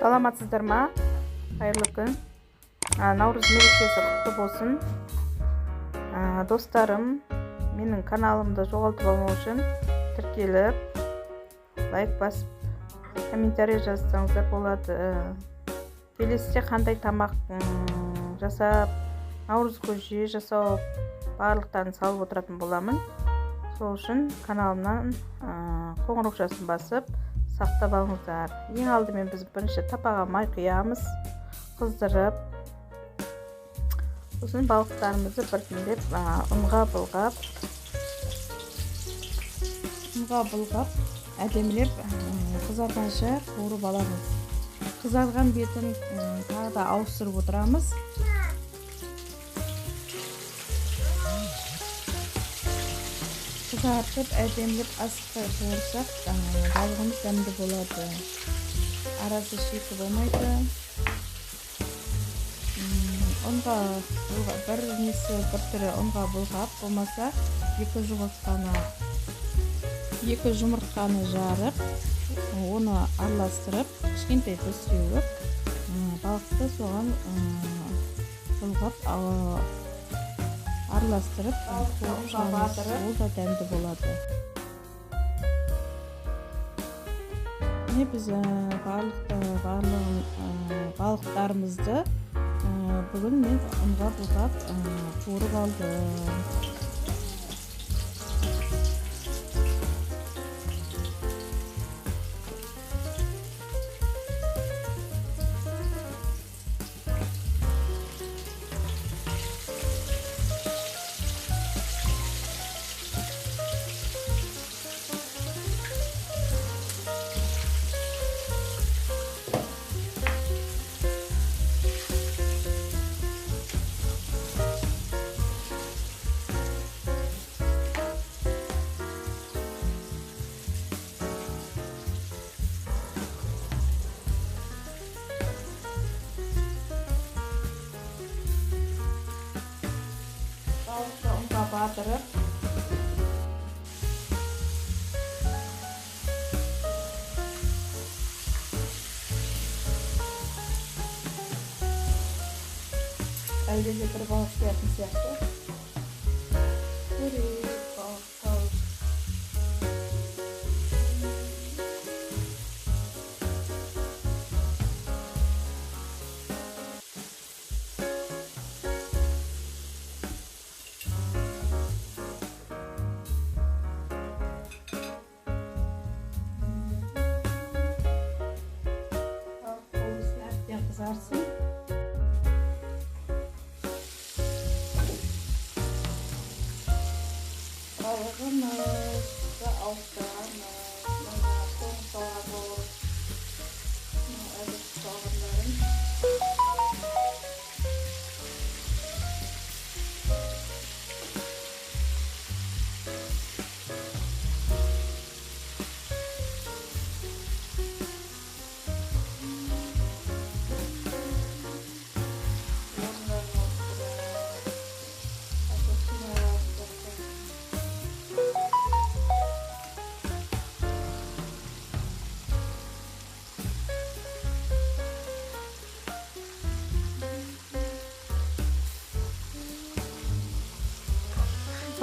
Саламатсыздар ма? Қайырлы күн. Наурыз мерекесі құтты болсын. Достарым, менің каналымды жоғалтып алмау үшін тіркеліп, лайк басып, комментарий жазсаңыздар болады. Келесіде қандай тамақ жасап, наурыз көже жасау барлықтарын салып отыратын боламын. Сол үшін каналымнан қоңыраушасын басып сақтап алыңыздар. Ең алдымен біз бірінші тапаға май құямыз, қыздырып, сосын балықтарымызды біртіндеп ұнға былғап, әдемілеп қызарғанша қуырып аламыз. Қызарған бетін тағы да ауыстырып отырамыз. Қызартып, әдемілеп асықпай қуырсақ, балығымыз дәмді болады. Арасы шикі болмайды. Ұнға бір түрі ұнға былғап, болмаса екі жұмыртқаны жарып, оны араластырып, кішкентай сеуіп, балықты соған былғап араластырып, ол да дәмді болады. Біз балықтарымызды бүгін мен ұнға былғап қуырып алдым. Ұнға батырып, әлдеде бір балық сиятын сияқты. Қызарсын. Балығымызды ауыстырамыз. Соң салады. Әдіс салғандарын.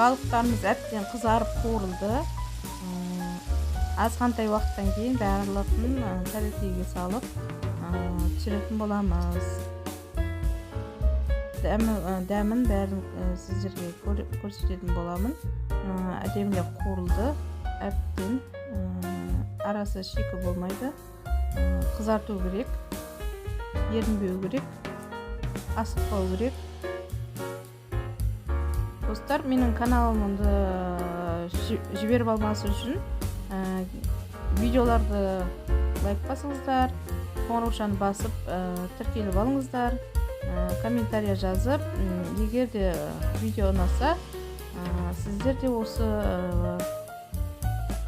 Балықтарымыз әбден қызарып қуырылды. Азғантай уақыттан кейін барлығын тәрелкеге салып түсіретін боламыз. Дәмін бәрін сіздерге көрсететін боламын. Әдемілеп қуырылды. Әбден арасы шикі болмайды. Қызарту керек, ерінбеу керек, асықпау керек. Достар, менің каналымды жіберіп алмасы үшін видеоларды лайк басыңыздар, қоңыраушаны басып тіркеліп алыңыздар, комментария жазып, егер де видео ұнаса, сіздер де осы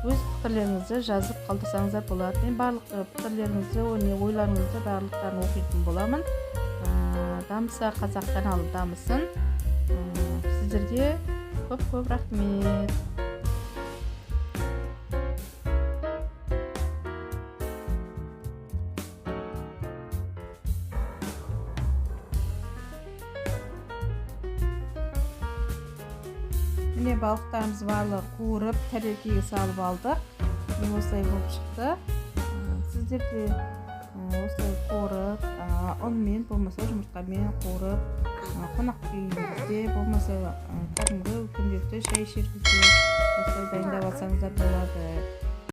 өз пікірлеріңізді жазып қалдырсаңыздар болады. Мен барлық пікірлеріңізді, ойларыңызды барлықтарын оқитын боламын. Дамыса қазақ каналы дамысын. Сіздерге көп рахмет. міне балықтарымыз барлығы қуырып тәрелкеге салып алдық. Міне осылай болып шықты. Сіздер де осылай қуырып, ұнмен болмаса жұмыртқамен қуырып, қонақ үйіңізде болмаса кәдімгі күнделікті шай ішер кезде осылай дайындап алсаңыздар болады.